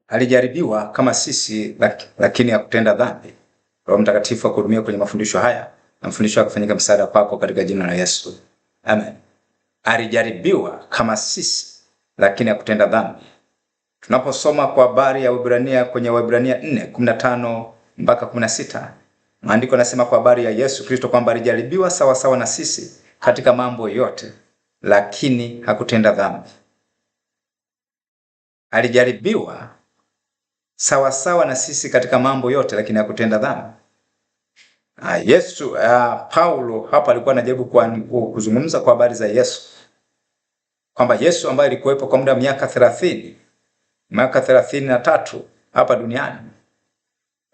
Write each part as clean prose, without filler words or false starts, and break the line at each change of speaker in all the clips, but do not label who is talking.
alijaribiwa kama sisi lakini hakutenda dhambi. Roho Mtakatifu akuhudumia kwenye mafundisho haya na mafundisho yakafanyika msaada kwako katika jina la Yesu. Amen. Alijaribiwa kama sisi lakini hakutenda dhambi. Tunaposoma kwa habari ya Waebrania kwenye Waebrania 4:15 mpaka 16, maandiko yanasema kwa habari ya Yesu Kristo kwamba alijaribiwa sawa sawa na sisi katika mambo yote lakini hakutenda dhambi. Alijaribiwa sawa sawa na sisi katika mambo yote lakini hakutenda dhambi. Paulo hapa alikuwa anajaribu kuzungumza kwa habari za Yesu, kwamba Yesu ambaye alikuwepo kwa muda wa miaka 33 hapa duniani,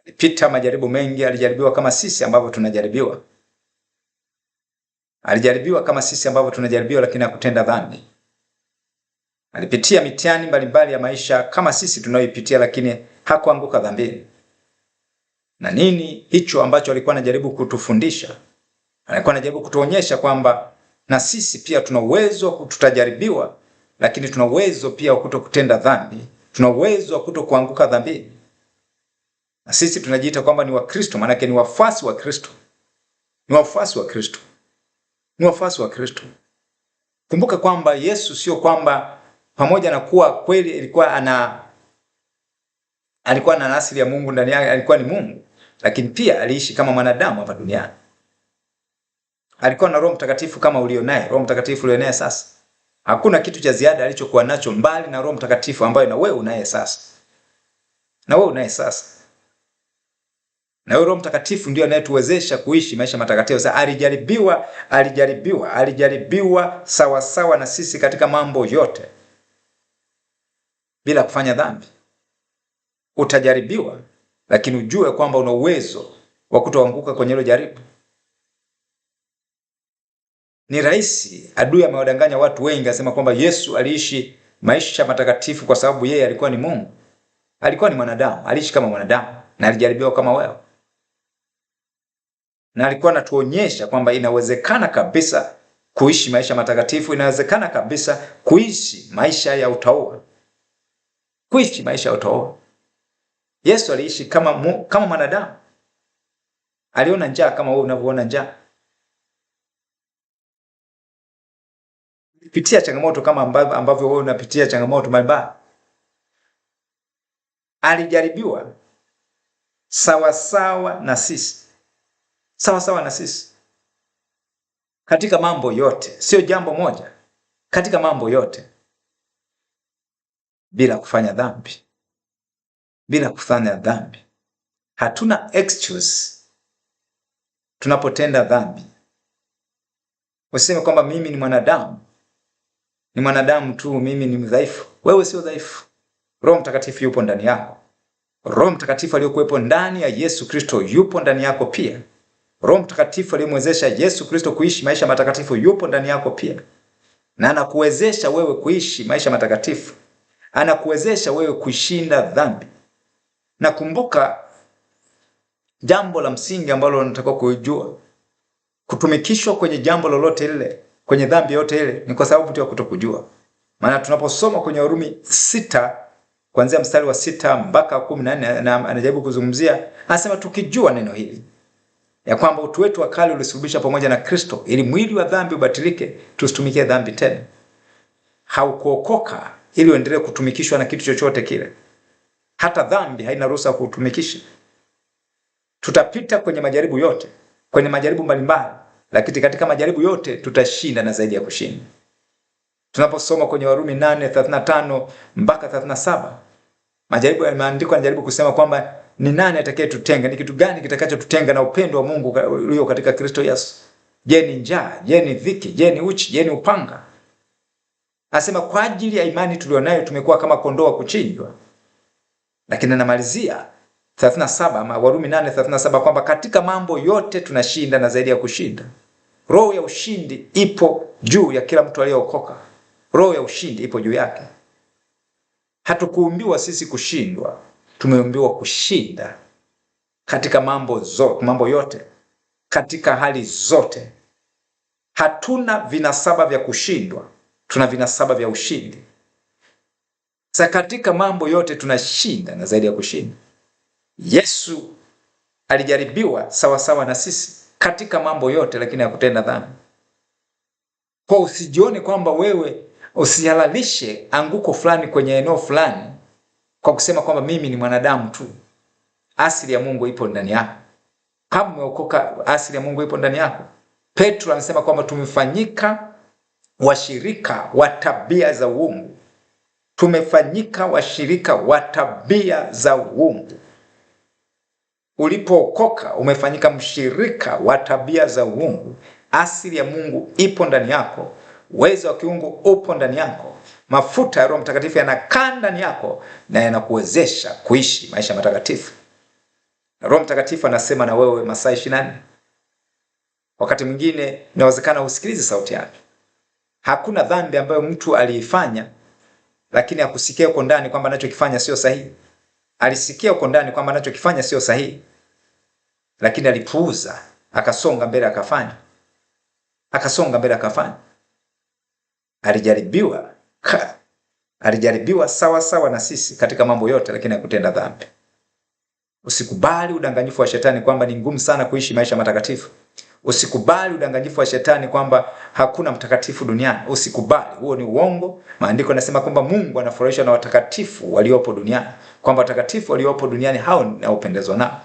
alipita majaribu mengi, alijaribiwa kama sisi ambavyo tunajaribiwa. Alijaribiwa kama sisi ambavyo tunajaribiwa lakini hakutenda dhambi. Alipitia mitihani mbalimbali ya maisha kama sisi tunayoipitia lakini hakuanguka dhambini. Na nini hicho ambacho alikuwa anajaribu kutufundisha? Alikuwa anajaribu kutuonyesha kwamba na sisi pia tuna uwezo wa tutajaribiwa lakini tuna uwezo pia wa kutokutenda dhambi. Tuna uwezo wa kutokuanguka dhambini. Na sisi tunajiita kwamba ni Wakristo, maana yake ni wafuasi wa Kristo. Ni wafuasi wa Kristo. Ni wafuasi wa Kristo. Kumbuka kwamba Yesu sio kwamba pamoja na kuwa kweli alikuwa na asili ya Mungu ndani yake, alikuwa ni Mungu, lakini pia aliishi kama mwanadamu hapa duniani. Alikuwa na Roho Mtakatifu kama ulionaye, Roho Mtakatifu ulionaye sasa. Hakuna kitu cha ziada alichokuwa nacho mbali na Roho Mtakatifu ambaye na wewe unaye sasa. Na wewe unaye sasa. Na Roho Mtakatifu ndio anayetuwezesha kuishi maisha matakatifu. Sasa alijaribiwa sawa sawa na sisi katika mambo yote bila kufanya dhambi. Utajaribiwa lakini ujue kwamba una uwezo wa kutoanguka kwenye hilo jaribu. Ni rahisi, adui amewadanganya watu wengi asema kwamba Yesu aliishi maisha matakatifu kwa sababu yeye alikuwa ni Mungu. Alikuwa ni mwanadamu, aliishi kama mwanadamu na alijaribiwa kama wewe. Na alikuwa anatuonyesha kwamba inawezekana kabisa kuishi maisha matakatifu, inawezekana kabisa kuishi maisha ya utauwa. Kuishi maisha ya utauwa. Yesu aliishi kama mwanadamu. Aliona njaa kama wewe unavyoona njaa. Alipitia changamoto kama ambavyo wewe unapitia changamoto mbalimbali. Alijaribiwa sawa sawa na sisi. Sawa sawa na sisi. Katika mambo yote, sio jambo moja. Katika mambo yote. Bila kufanya dhambi. Bila kufanya dhambi. Hatuna excuse tunapotenda dhambi. Useme kwamba mimi ni mwanadamu. Ni mwanadamu tu, mimi ni mdhaifu. Wewe sio dhaifu. Roho Mtakatifu yupo ndani yako. Roho Mtakatifu aliyokuwepo ndani ya Yesu Kristo yupo ndani yako pia. Roho Mtakatifu aliyemwezesha Yesu Kristo kuishi maisha matakatifu yupo ndani yako pia. Na anakuwezesha wewe kuishi maisha matakatifu. Anakuwezesha wewe kushinda dhambi. Na kumbuka jambo la msingi ambalo unataka kujua. Kutumikishwa kwenye jambo lolote lile, kwenye dhambi yote ile, ni kwa sababu tu ya kutokujua. Maana tunaposoma kwenye Warumi 6 kuanzia mstari wa 6 mpaka 14, na anajaribu kuzungumzia, anasema tukijua neno hili ya kwamba utu wetu wa kale ulisulubishwa pamoja na Kristo ili mwili wa dhambi ubatilike, tusitumikie dhambi tena. Haukuokoka ili uendelee kutumikishwa na kitu chochote kile. Hata dhambi haina ruhusa kutumikisha. Tutapita kwenye majaribu yote, kwenye majaribu mbalimbali, lakini katika majaribu yote tutashinda na zaidi ya kushinda. Tunaposoma kwenye Warumi 8:35 mpaka 37, majaribu ya maandiko yanajaribu kusema kwamba ni nani atakayetutenga, ni kitu gani kitakachotutenga na upendo wa Mungu ulio katika Kristo Yesu? Je, ni njaa? Je, ni dhiki? Je, ni uchi? Je, ni upanga? Asema kwa ajili ya imani tulionayo tumekuwa kama kondoo wa kuchinjwa. Lakini anamalizia 37, Warumi 8:37 kwamba katika mambo yote tunashinda na zaidi ya kushinda. Roho ya ushindi ipo juu ya kila mtu aliyeokoka. Roho ya ushindi ipo juu yake. Hatukuumbiwa sisi kushindwa, tumeumbiwa kushinda katika mambo yote, katika hali zote. Hatuna vinasaba vya kushindwa, tuna vinasaba vya ushindi. Sasa katika mambo yote tunashinda na zaidi ya kushinda. Yesu alijaribiwa sawa sawa na sisi katika mambo yote, lakini hakutenda dhambi. Kwa usijione kwamba wewe usihalalishe anguko fulani kwenye eneo fulani kwa kusema kwamba mimi ni mwanadamu tu. Asili ya Mungu ipo ndani yako. Kama umeokoka, asili ya Mungu ipo ndani yako. Petro anasema kwamba tumefanyika washirika wa tabia za uungu. Tumefanyika washirika wa tabia za uungu. Ulipookoka umefanyika mshirika wa tabia za uungu. Asili ya Mungu ipo ndani yako. Uwezo wa kiungu upo ndani yako. Mafuta ya Roho Mtakatifu yanakaa ndani yako na yanakuwezesha kuishi maisha matakatifu. Roho Mtakatifu anasema na wewe masaa 24. Wakati mwingine inawezekana usikilize sauti yake. Hakuna dhambi ambayo mtu aliifanya lakini akusikia uko ndani kwamba anachokifanya sio sahihi. Alisikia uko ndani kwamba anachokifanya sio sahihi, lakini alipuuza, akasonga mbele akafanya. Alijaribiwa sawa sawa na sisi katika mambo yote, lakini hakutenda dhambi. Usikubali udanganyifu wa shetani kwamba ni ngumu sana kuishi maisha matakatifu. Usikubali udanganyifu wa shetani kwamba hakuna mtakatifu duniani. Usikubali, huo ni uongo. Maandiko yanasema kwamba Mungu anafurahishwa na watakatifu waliopo duniani, kwamba watakatifu waliopo duniani hao ninaopendezwa nao.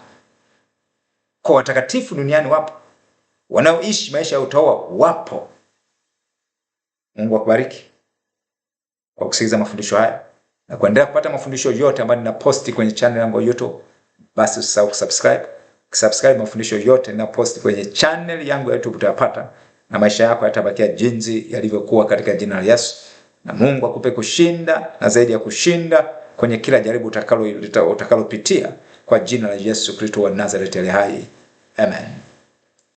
Kwa watakatifu duniani wapo, wanaoishi maisha ya utaua wapo. Mungu akubariki kwa kusikiliza mafundisho haya na kuendelea kupata mafundisho yote ambayo ninaposti kwenye channel yangu ya YouTube. Basi usisahau kusubscribe mafundisho yote na post kwenye channel yangu ya YouTube, utayapata na maisha yako yatabakia jinsi yalivyokuwa katika jina la Yesu. Na Mungu akupe kushinda na zaidi ya kushinda kwenye kila jaribu utakalopitia kwa jina la Yesu Kristo wa Nazareti aliye hai. Amen.